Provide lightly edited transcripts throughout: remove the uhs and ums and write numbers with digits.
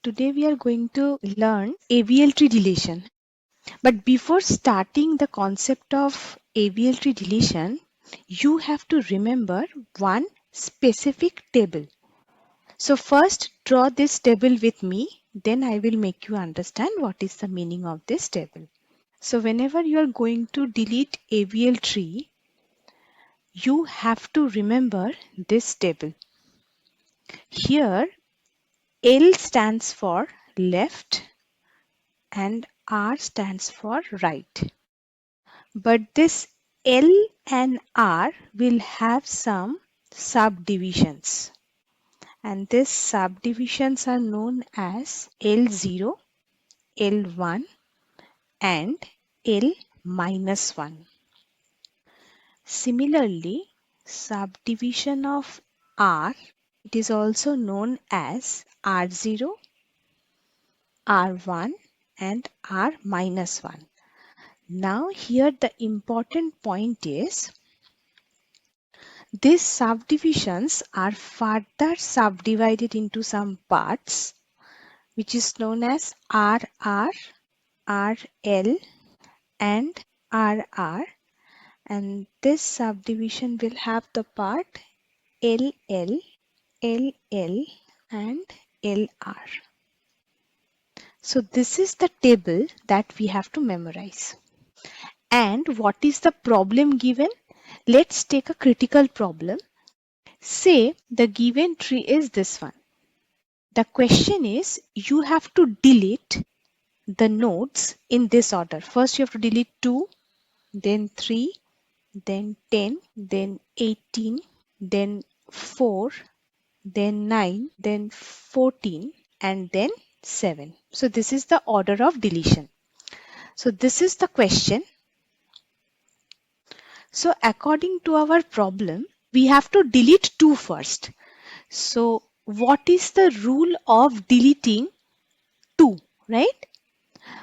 today we are going to learn AVL tree deletion. But before starting the concept of AVL tree deletion, you have to remember one specific table. So first draw this table with me, then I will make you understand what is the meaning of this table. So whenever you are going to delete AVL tree, you have to remember this table. Here L stands for left and R stands for right. But this L and R will have some subdivisions. And these subdivisions are known as L0, L1 and L minus 1. Similarly, subdivision of R, it is also known as R0, R1 and R minus 1. Now here the important point is these subdivisions are further subdivided into some parts which is known as RR, RL and RR, and this subdivision will have the part LL, LL and LR. So this is the table that we have to memorize. And what is the problem given? Let's take a critical problem. Say the given tree is this one. The question is you have to delete the nodes in this order. First you have to delete 2, then 3, then 10, then 18, then 4, then 9, then 14 and then 7. So this is the order of deletion. So this is the question. So according to our problem, we have to delete 2 first. So what is the rule of deleting 2, right?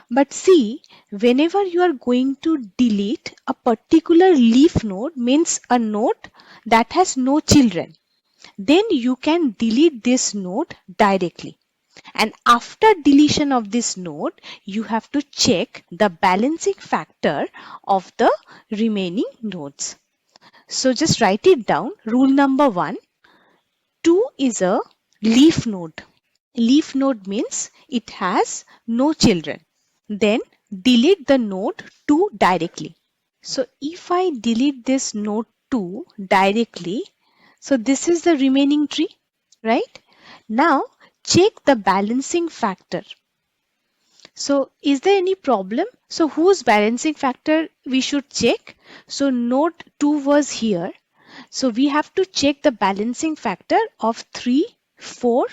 But see, whenever you are going to delete a particular leaf node, means a node that has no children, then you can delete this node directly. And after deletion of this node, you have to check the balancing factor of the remaining nodes. So just write it down. Rule number 1, 2 is a leaf node. Leaf node means it has no children. Then delete the node 2 directly. So if I delete this node 2 directly, so this is the remaining tree, right? Now check the balancing factor. So is there any problem? So whose balancing factor we should check? So node 2 was here. So we have to check the balancing factor of 3, 4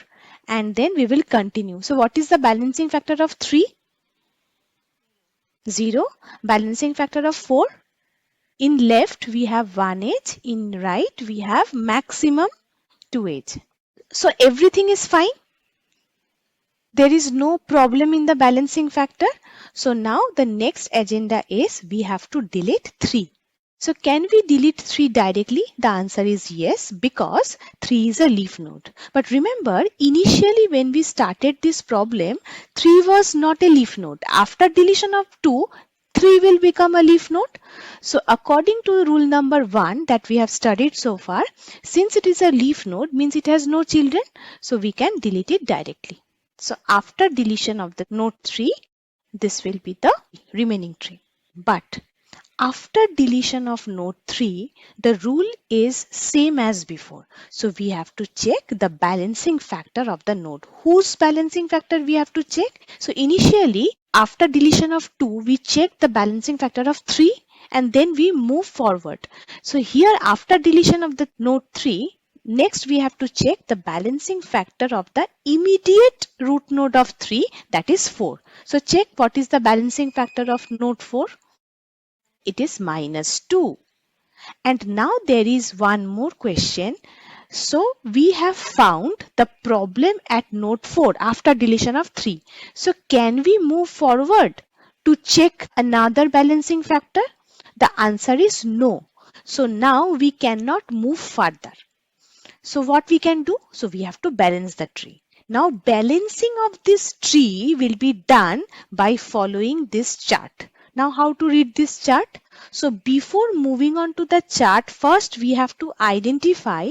and then we will continue. So what is the balancing factor of 3? 0. Balancing factor of 4? In left we have 1 edge, in right we have maximum 2 edge. So everything is fine. There is no problem in the balancing factor. So now the next agenda is we have to delete 3. So can we delete 3 directly? The answer is yes, because 3 is a leaf node. But remember, initially when we started this problem, 3 was not a leaf node. After deletion of 2, 3 will become a leaf node. So according to rule number 1 that we have studied so far, since it is a leaf node, means it has no children, so we can delete it directly. So after deletion of the node 3, this will be the remaining tree. But after deletion of node 3, the rule is same as before. So we have to check the balancing factor of the node. Whose balancing factor we have to check? So initially, after deletion of 2, we check the balancing factor of 3 and then we move forward. So here after deletion of the node 3, next we have to check the balancing factor of the immediate root node of 3, that is 4. So check what is the balancing factor of node 4. It is -2. And now there is one more question. So we have found the problem at node 4 after deletion of 3. So can we move forward to check another balancing factor? The answer is no. So now we cannot move further. So what we can do? So we have to balance the tree. Now balancing of this tree will be done by following this chart. Now how to read this chart? So before moving on to the chart, first we have to identify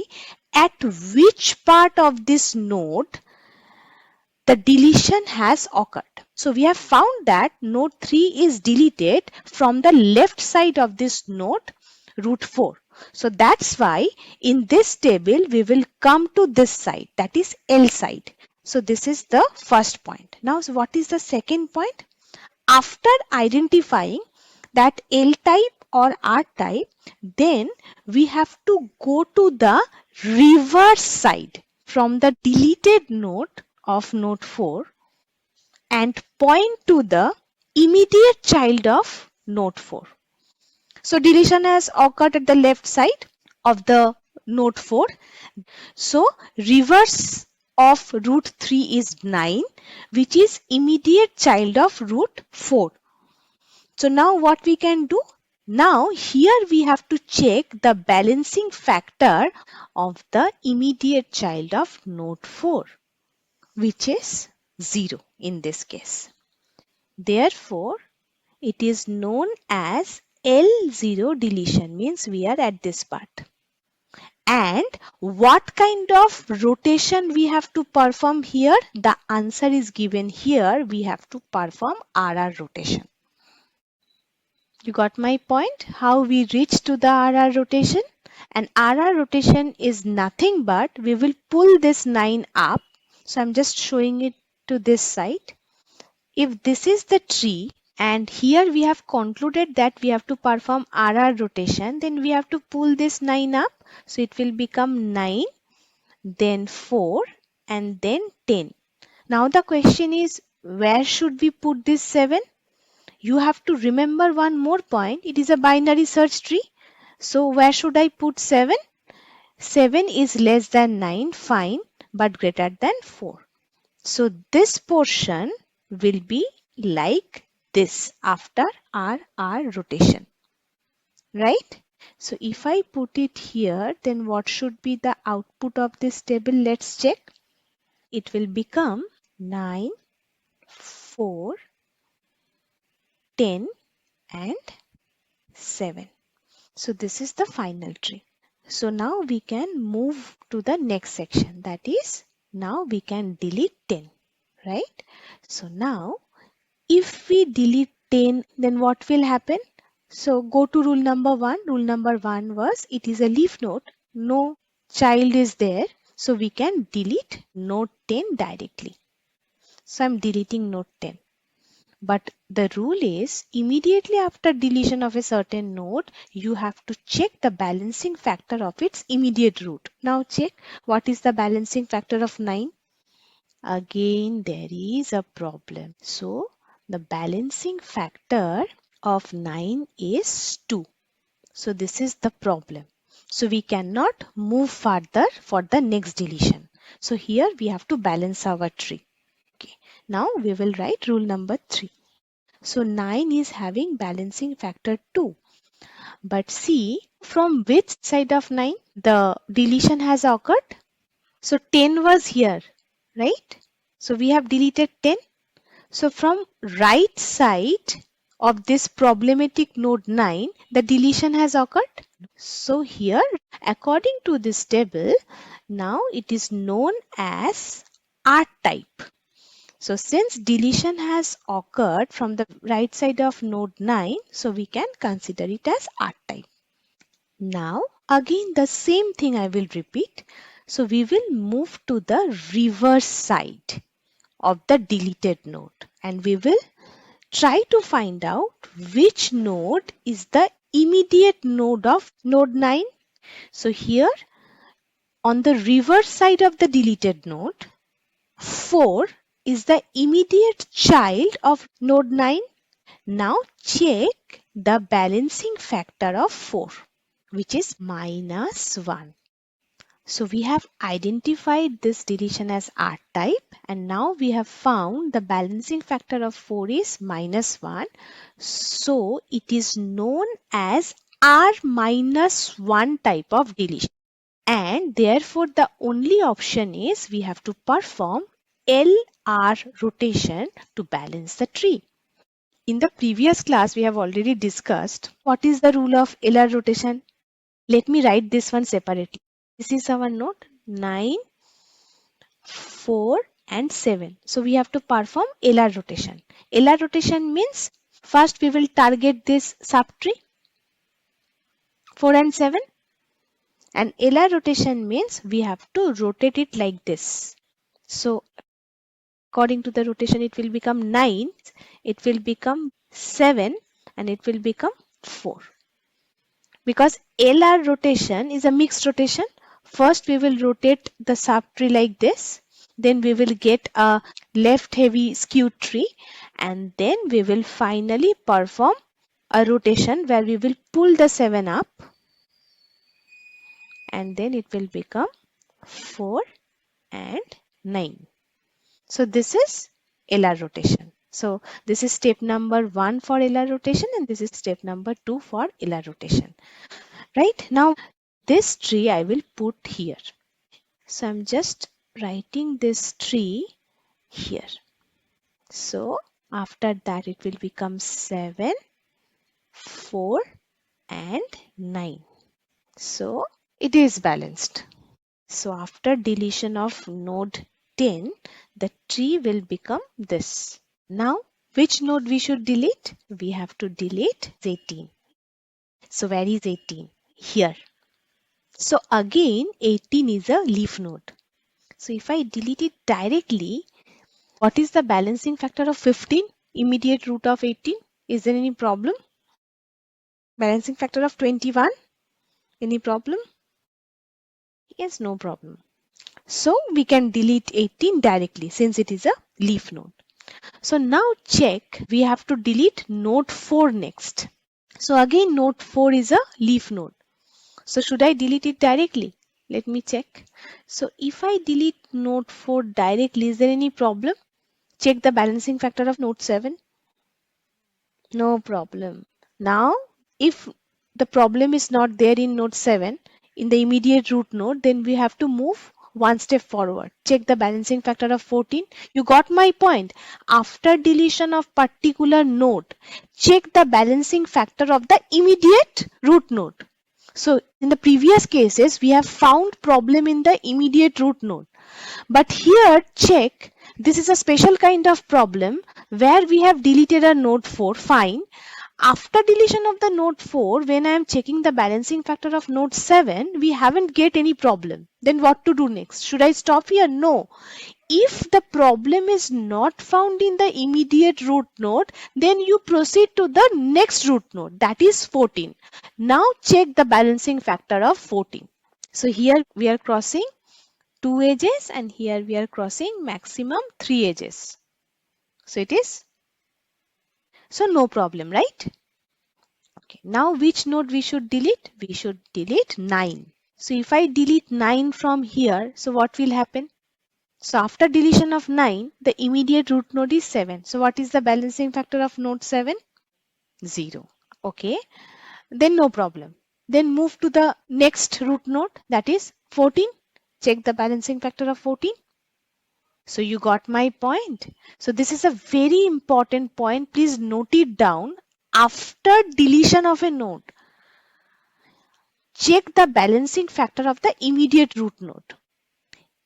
at which part of this node the deletion has occurred. So we have found that node 3 is deleted from the left side of this node, root 4. So that's why in this table we will come to this side, that is L side. So this is the first point. Now so what is the second point? After identifying that L type or R type, then we have to go to the reverse side from the deleted node of node 4 and point to the immediate child of node 4. So deletion has occurred at the left side of the node 4. So reverse of root 3 is 9, which is immediate child of root 4. So now what we can do? Now here we have to check the balancing factor of the immediate child of node 4, which is 0 in this case. Therefore, it is known as L0 deletion, means we are at this part. And what kind of rotation we have to perform here? The answer is given here. We have to perform RR rotation. You got my point? How we reach to the RR rotation? And RR rotation is nothing but we will pull this 9 up. So I'm just showing it to this side. If this is the tree and here we have concluded that we have to perform RR rotation, then we have to pull this 9 up. So it will become 9, then 4 and then 10. Now the question is, where should we put this 7? You have to remember one more point. It is a binary search tree. So where should I put 7? 7 is less than 9, fine, but greater than 4. So this portion will be like this after RR rotation, right? So if I put it here, then what should be the output of this table? Let's check. It will become 9, 4, 10 and 7. So this is the final tree. So now we can move to the next section, that is now we can delete 10, right? So now if we delete 10, then what will happen? So go to rule number 1. Rule number 1 was it is a leaf node, no child is there, so we can delete node 10 directly. So I'm deleting node 10. But the rule is immediately after deletion of a certain node, you have to check the balancing factor of its immediate root. Now check what is the balancing factor of 9. Again, there is a problem. So the balancing factor of 9 is 2. So this is the problem. So we cannot move further for the next deletion. So here we have to balance our tree. Okay. Now we will write rule number 3. So 9 is having balancing factor 2. But see from which side of 9 the deletion has occurred? So 10 was here, right? So we have deleted 10. So from right side of this problematic node 9, the deletion has occurred. So here, according to this table, now it is known as R type. So since deletion has occurred from the right side of node 9, so we can consider it as R type. Now again the same thing I will repeat. So we will move to the reverse side of the deleted node and we will try to find out which node is the immediate node of node 9. So here on the reverse side of the deleted node, 4 is the immediate child of node 9. Now check the balancing factor of 4, which is -1. So we have identified this deletion as R type and now we have found the balancing factor of 4 is -1. So it is known as R-1 type of deletion. And therefore the only option is we have to perform LR rotation to balance the tree. In the previous class, we have already discussed what is the rule of LR rotation. Let me write this one separately. This is our note 9, 4 and 7. So we have to perform LR rotation. LR rotation means first we will target this subtree 4 and 7, and LR rotation means we have to rotate it like this. So according to the rotation, it will become 9, it will become 7 and it will become 4. Because LR rotation is a mixed rotation. First we will rotate the subtree like this, then we will get a left heavy skewed tree, and then we will finally perform a rotation where we will pull the 7 up, and then it will become 4 and 9. So this is LR rotation. So this is step number 1 for LR rotation, and this is step number 2 for LR rotation. Right, now this tree I will put here. So I'm just writing this tree here. So after that it will become 7, 4 and 9. So it is balanced. So after deletion of node 10, the tree will become this. Now which node we should delete? We have to delete 18. So where is 18? Here. So again 18 is a leaf node. So if I delete it directly, what is the balancing factor of 15? Immediate root of 18? Is there any problem? Balancing factor of 21? Any problem? Yes, no problem. So we can delete 18 directly since it is a leaf node. So now check, we have to delete node 4 next. So again node 4 is a leaf node. So should I delete it directly? Let me check. So if I delete node 4 directly, is there any problem? Check the balancing factor of node 7. No problem. Now, if the problem is not there in node 7, in the immediate root node, then we have to move one step forward. Check the balancing factor of 14. You got my point. After deletion of particular node, check the balancing factor of the immediate root node. So in the previous cases, we have found problem in the immediate root node. But here check, this is a special kind of problem where we have deleted a node 4, fine. After deletion of the node 4, when I am checking the balancing factor of node 7, we haven't get any problem. Then what to do next? Should I stop here? No. If the problem is not found in the immediate root node, then you proceed to the next root node, that is 14. Now check the balancing factor of 14. So here we are crossing 2 edges and here we are crossing maximum 3 edges. So it is, so no problem, right? Okay, now which node we should delete? We should delete 9. So if I delete 9 from here, so what will happen? So after deletion of 9, the immediate root node is 7. So what is the balancing factor of node 7? 0. Okay, then no problem. Then move to the next root node, that is 14. Check the balancing factor of 14. So you got my point. So this is a very important point. Please note it down. After deletion of a node, check the balancing factor of the immediate root node.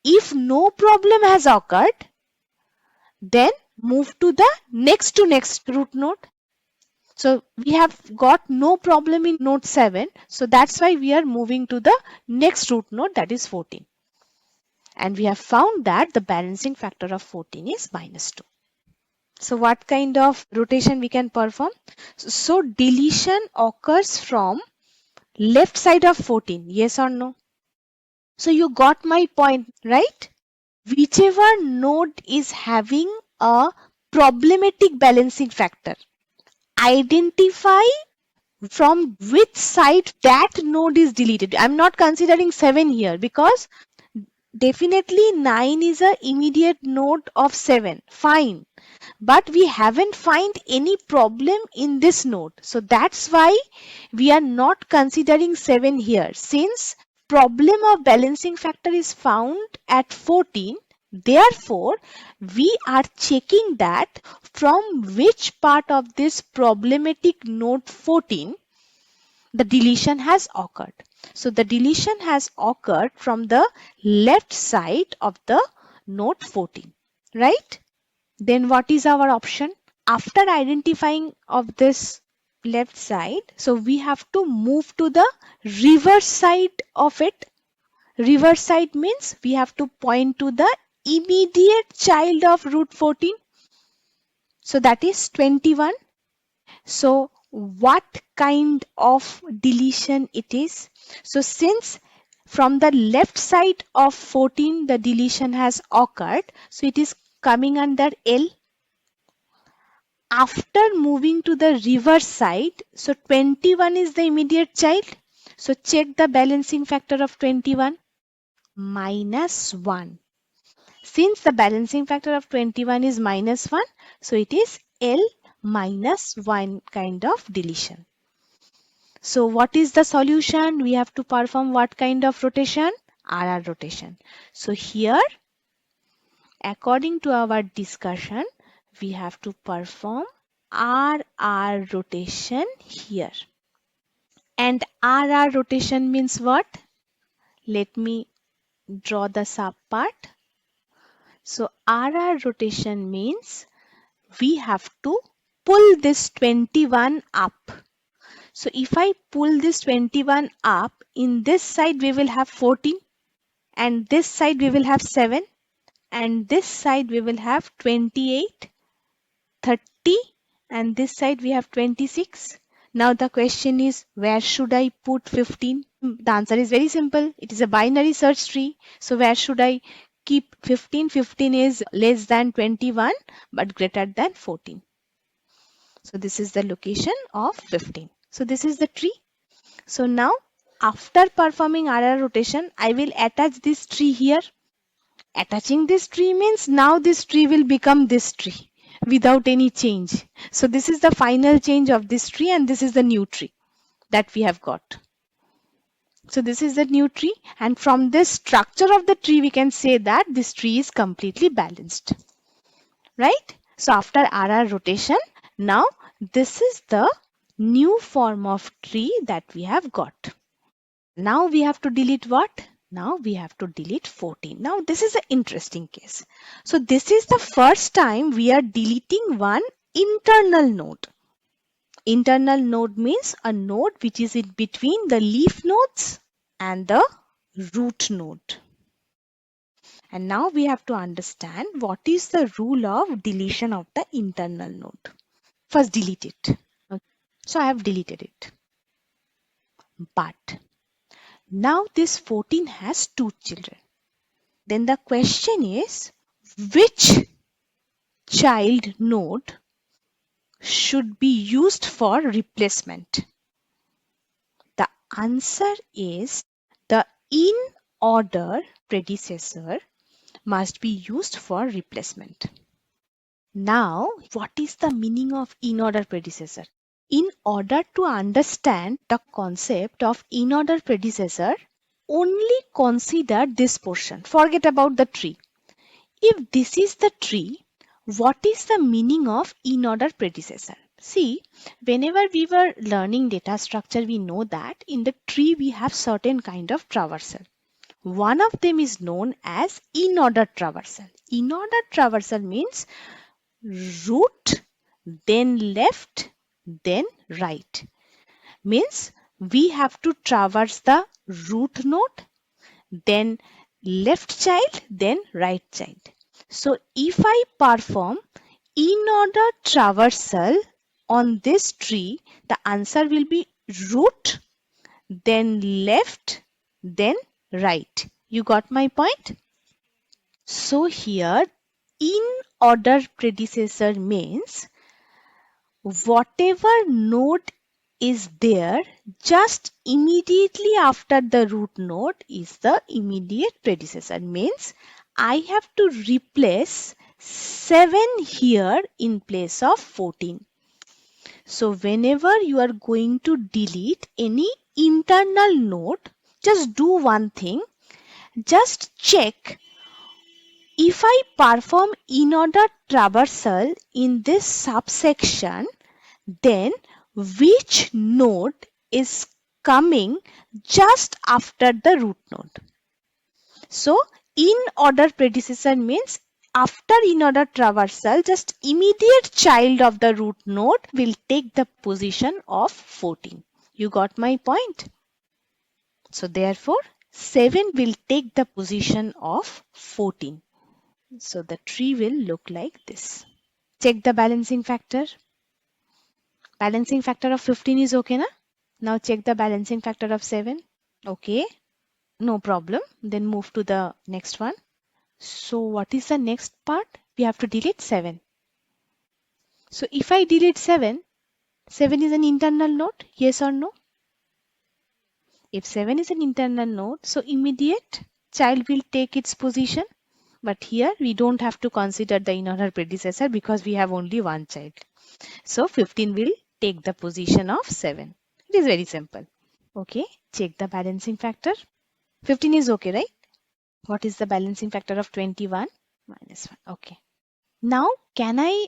If no problem has occurred, then move to the next root node. So we have got no problem in node 7. So that's why we are moving to the next root node, that is 14. And we have found that the balancing factor of 14 is -2. So what kind of rotation we can perform? So deletion occurs from left side of 14, yes or no? So you got my point, right? Whichever node is having a problematic balancing factor, identify from which side that node is deleted. I'm not considering 7 here because definitely 9 is an immediate node of 7. Fine. But we haven't find any problem in this node. So that's why we are not considering 7 here. Since problem of balancing factor is found at 14, Therefore, we are checking that from which part of this problematic node 14 the deletion has occurred. So the deletion has occurred from the left side of the node 14, right? Then what is our option? After identifying of this left side, so we have to move to the reverse side of it. Reverse side means we have to point to the immediate child of root 14. So that is 21. So what kind of deletion it is? So since from the left side of 14 the deletion has occurred, so it is coming under L. After moving to the reverse side, so 21 is the immediate child. So check the balancing factor of 21. -1. Since the balancing factor of 21 is -1, so it is L -1 kind of deletion. So what is the solution? We have to perform what kind of rotation? RR rotation. So here, according to our discussion, we have to perform RR rotation here. And RR rotation means what? Let me draw the sub part. So RR rotation means we have to pull this 21 up. So if I pull this 21 up, in this side we will have 14 and this side we will have 7 and this side we will have 28, 30 and this side we have 26. Now the question is, where should I put 15? The answer is very simple. It is a binary search tree. So where should I keep 15? 15 is less than 21 but greater than 14. So this is the location of 15. So this is the tree. So now after performing RR rotation, I will attach this tree here. Attaching this tree means now this tree will become this tree without any change. So this is the final change of this tree and this is the new tree that we have got. So this is the new tree and from this structure of the tree we can say that this tree is completely balanced. Right? So after RR rotation, now this is the new form of tree that we have got. Now we have to delete what? Now we have to delete 14. Now this is an interesting case. So this is the first time we are deleting one internal node. Internal node means a node which is in between the leaf nodes and the root node. And now we have to understand what is the rule of deletion of the internal node. First delete it. So I have deleted it. But now this 14 has 2 children. Then the question is, which child node should be used for replacement? The answer is the in order predecessor must be used for replacement. Now, what is the meaning of in order predecessor? In order to understand the concept of in order predecessor, only consider this portion. Forget about the tree. If this is the tree, what is the meaning of in order predecessor? See, whenever we were learning data structure, we know that in the tree we have certain kind of traversal. One of them is known as in order traversal. In order traversal means root, then left, then right. Means we have to traverse the root node, then left child, then right child. So if I perform in order traversal on this tree, the answer will be root, then left, then right. You got my point? So here in order predecessor means whatever node is there just immediately after the root node is the immediate predecessor. Means I have to replace 7 here in place of 14. So whenever you are going to delete any internal node, just do one thing. Just check if I perform in-order traversal in this subsection, then which node is coming just after the root node? So in-order predecessor means after in-order traversal, just immediate child of the root node will take the position of 14. You got my point? So therefore, 7 will take the position of 14. So the tree will look like this. Check the balancing factor. Balancing factor of 15 is okay, na? Now check the balancing factor of 7. Okay, no problem. Then move to the next one. So what is the next part? We have to delete 7. So if I delete 7, 7 is an internal node, yes or no? If 7 is an internal node, so immediate child will take its position. But here we don't have to consider the in-order predecessor because we have only one child. So 15 will take the position of 7. It is very simple. Okay, check the balancing factor. 15 is okay, right? What is the balancing factor of 21? Minus 1. Okay. Now, can I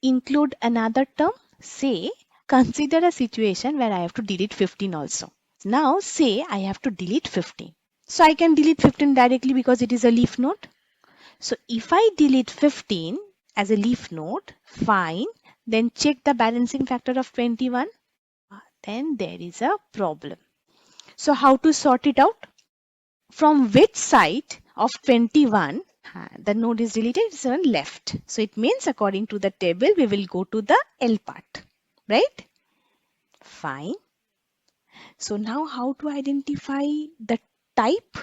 include another term? Say, consider a situation where I have to delete 15 also. Now, say I have to delete 15. So, I can delete 15 directly because it is a leaf node. So, if I delete 15 as a leaf node, fine. Then check the balancing factor of 21. Then there is a problem. So, how to sort it out? From which side of 21 the node is deleted? It's on left. So it means according to the table, we will go to the L part, right? Fine. So now how to identify the type?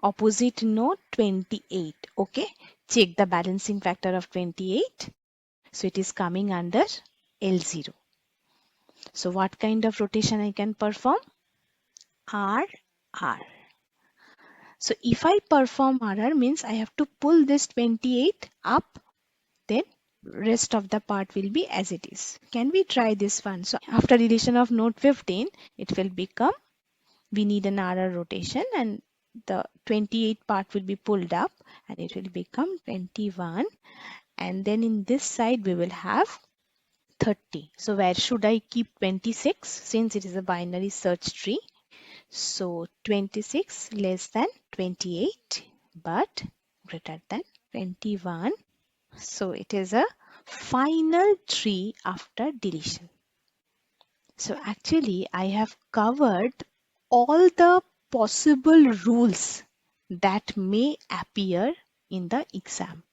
Opposite node 28. Okay. Check the balancing factor of 28. So it is coming under L0. So what kind of rotation I can perform? R. So if I perform RR means I have to pull this 28 up, then rest of the part will be as it is. Can we try this one? So after deletion of node 15, it will become, we need an RR rotation and the 28 part will be pulled up and it will become 21. And then in this side we will have 30. So where should I keep 26 since it is a binary search tree? So 26 less than 28 but greater than 21. So it is a final tree after deletion. So actually I have covered all the possible rules that may appear in the exam.